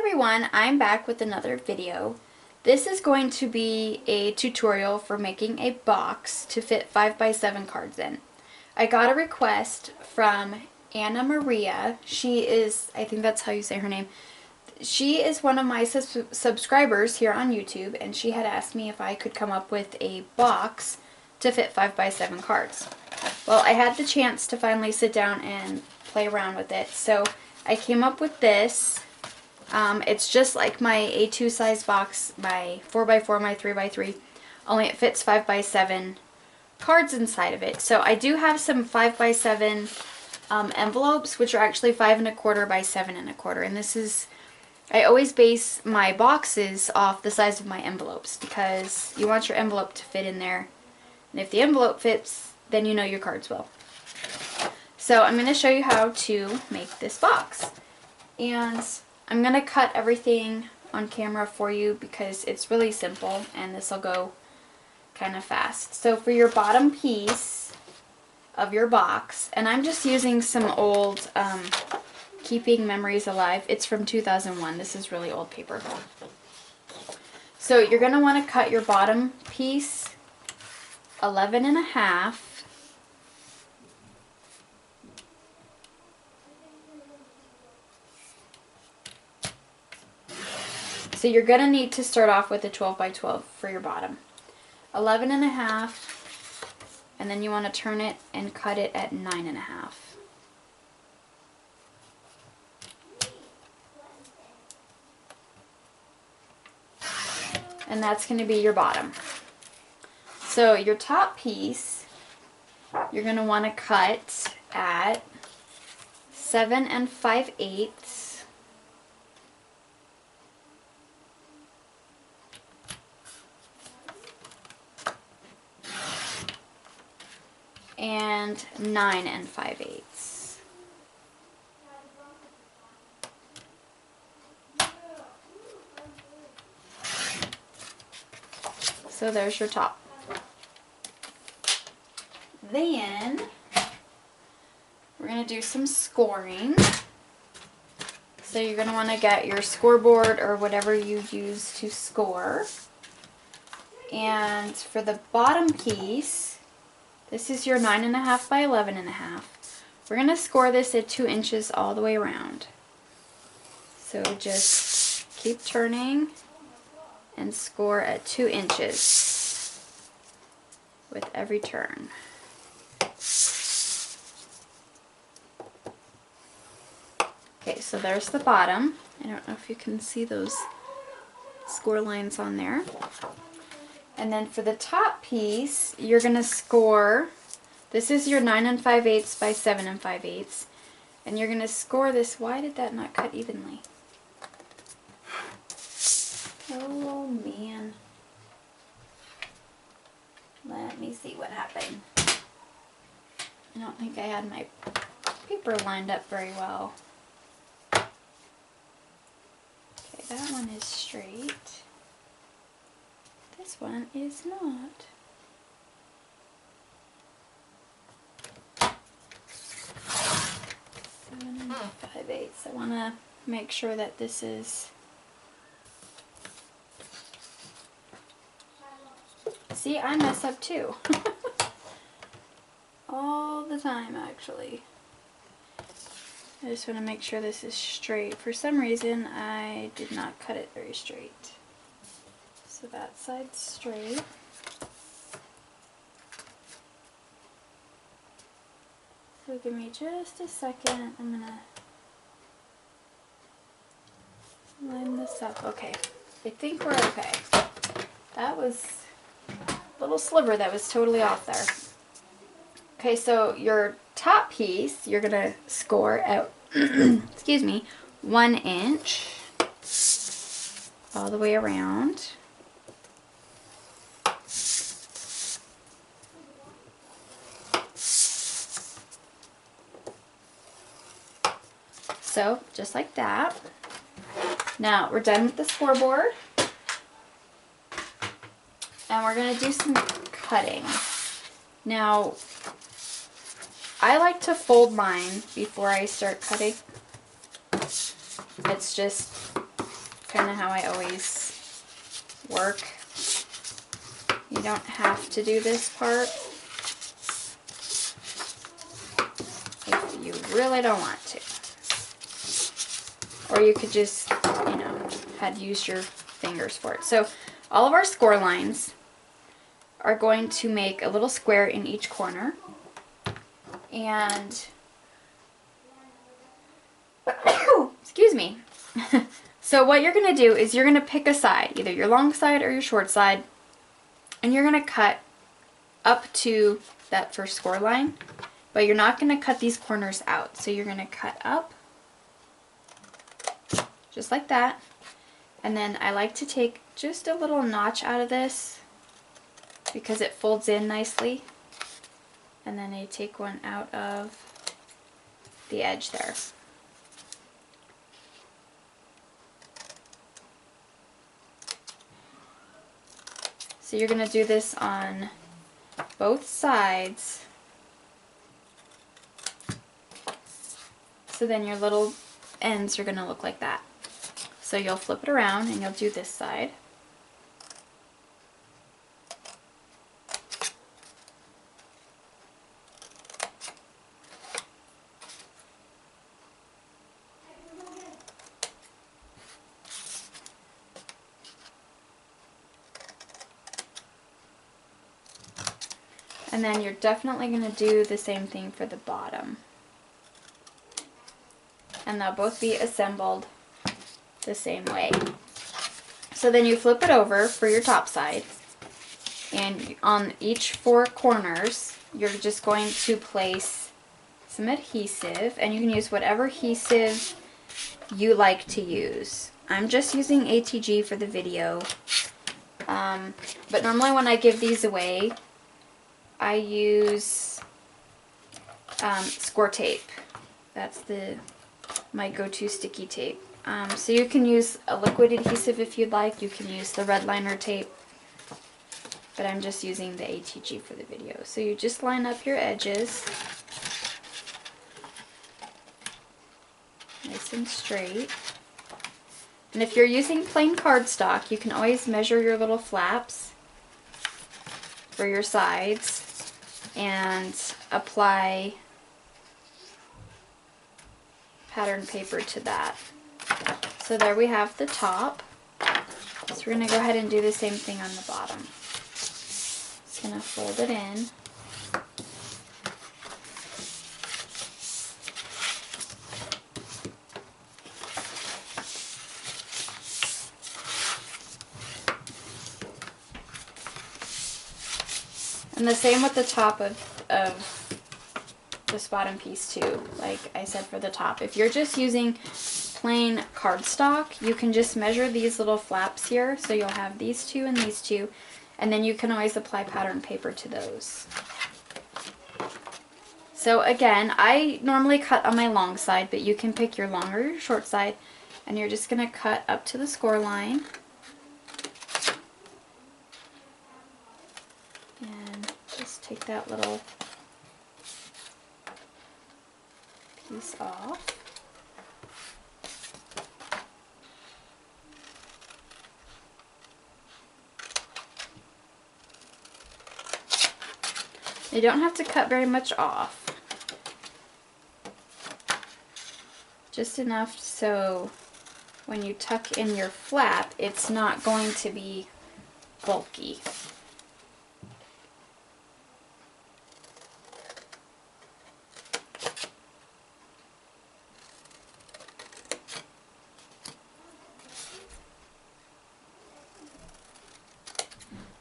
everyone, I'm back with another video. This is going to be a tutorial for making a box to fit 5x7 cards in. I got a request from Anna Maria. She is, I think that's how you say her name. She is one of my subscribers here on YouTube, and she had asked me if I could come up with a box to fit 5x7 cards. Well, I had the chance to finally sit down and play around with it, so I came up with this. It's just like my A2 size box, my 4x4, my 3x3, only it fits 5x7 cards inside of it. So I do have some 5x7 envelopes, which are actually 5 1/4 by 7 1/4, and this is, I always base my boxes off the size of my envelopes because you want your envelope to fit in there, and if the envelope fits, then you know your cards will. So I'm going to show you how to make this box, and I'm going to cut everything on camera for you because it's really simple and this will go kind of fast. So for your bottom piece of your box, and I'm just using some old Keeping Memories Alive. It's from 2001. This is really old paper. So you're going to want to cut your bottom piece 11 1/2. So you're going to need to start off with a 12x12 for your bottom. 11 1/2, and then you want to turn it and cut it at 9 1/2. And that's going to be your bottom. So your top piece, you're going to want to cut at 7 5/8. And 9 5/8. So there's your top. Then we're going to do some scoring. So you're going to want to get your scoreboard or whatever you use to score. And for the bottom piece, this is your 9 1/2 by 11 1/2. We're going to score this at 2 inches all the way around. So just keep turning and score at 2 inches with every turn. Okay, so there's the bottom. I don't know if you can see those score lines on there. And then for the top piece, you're going to score, this is your 9 5/8 by 7 5/8, and you're going to score this. Why did that not cut evenly? Oh man. Let me see what happened. I don't think I had my paper lined up very well. Okay, that one is straight. This one is not. 7 5/8. I want to make sure that this is. See, I mess up too. All the time, actually. I just want to make sure this is straight. For some reason, I did not cut it very straight. So that side's straight. So give me just a second. I'm gonna line this up. Okay, I think we're okay. That was a little sliver that was totally off there. Okay, so your top piece, you're gonna score at, excuse me, 1 inch all the way around. So, just like that. Now, we're done with the scoreboard. And we're going to do some cutting. Now, I like to fold mine before I start cutting. It's just kind of how I always work. You don't have to do this part if you really don't want to. Or you could just, you know, had used your fingers for it. So all of our score lines are going to make a little square in each corner. And, excuse me. So what you're going to do is you're going to pick a side, either your long side or your short side, and you're going to cut up to that first score line, but you're not going to cut these corners out. So you're going to cut up, just like that. And then I like to take just a little notch out of this because it folds in nicely. And then I take one out of the edge there. So you're going to do this on both sides. So then your little ends are going to look like that. So you'll flip it around and you'll do this side. And then you're definitely going to do the same thing for the bottom. And they'll both be assembled the same way. So then you flip it over for your top side. And on each 4 corners, you're just going to place some adhesive. And you can use whatever adhesive you like to use. I'm just using ATG for the video. But normally when I give these away, I use score tape. That's my go-to sticky tape. So you can use a liquid adhesive if you'd like. You can use the red liner tape. But I'm just using the ATG for the video. So you just line up your edges. Nice and straight. And if you're using plain cardstock, you can always measure your little flaps for your sides and apply pattern paper to that. So there we have the top. So we're going to go ahead and do the same thing on the bottom. Just going to fold it in. And the same with the top of this bottom piece too, like I said for the top. If you're just using plain cardstock, you can just measure these little flaps here. So you'll have these two and these two, and then you can always apply pattern paper to those. So again, I normally cut on my long side, but you can pick your long or your short side, and you're just going to cut up to the score line. And just take that little piece off. You don't have to cut very much off. Just enough so when you tuck in your flap, it's not going to be bulky.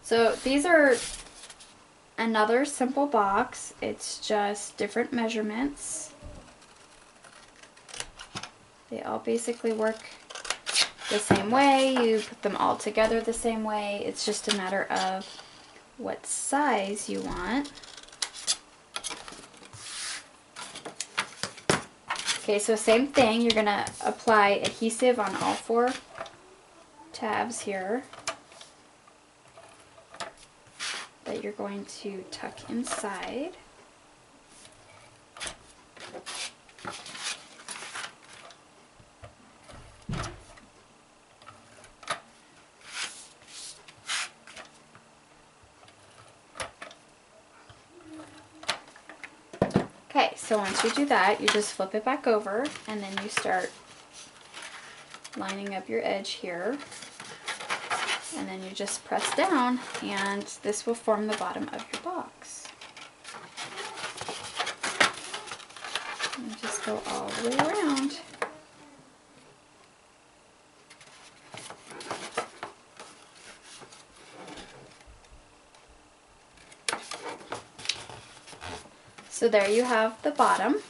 So these are another simple box. It's just different measurements. They all basically work the same way. You put them all together the same way. It's just a matter of what size you want. Okay, so same thing. You're going to apply adhesive on all 4 tabs here that you're going to tuck inside. So once you do that, you just flip it back over and then you start lining up your edge here. And then you just press down and this will form the bottom of your box. And just go all the way around. So there you have the bottom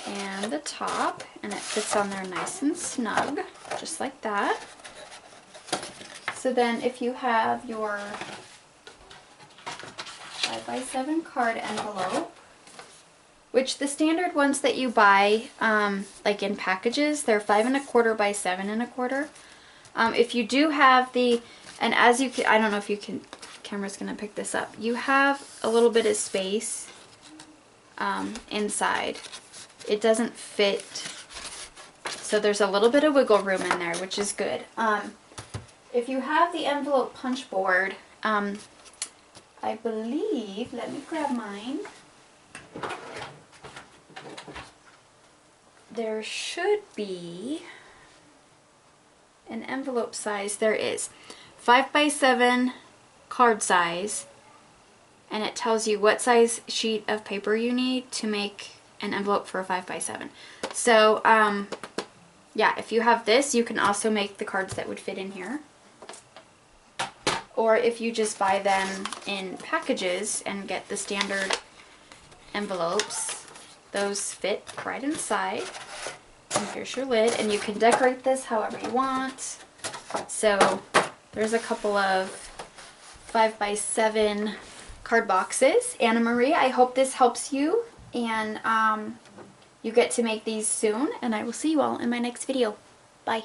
and the top, and it fits on there nice and snug, just like that. So then if you have your 5x7 card envelope, which the standard ones that you buy, like in packages, they're 5 1/4 by 7 1/4. If you do have the, and as you can, I don't know if you can, camera's gonna pick this up. You have a little bit of space inside. It doesn't fit, so there's a little bit of wiggle room in there, which is good. If you have the envelope punch board, I believe, let me grab mine. There should be an envelope size. There is 5x7 card size, and it tells you what size sheet of paper you need to make an envelope for a 5x7. So yeah, if you have this, you can also make the cards that would fit in here. Or if you just buy them in packages and get the standard envelopes, those fit right inside. And here's your lid, and you can decorate this however you want. So there's a couple of 5x7 card boxes. Anna Marie, I hope this helps you, and you get to make these soon, and I will see you all in my next video. Bye.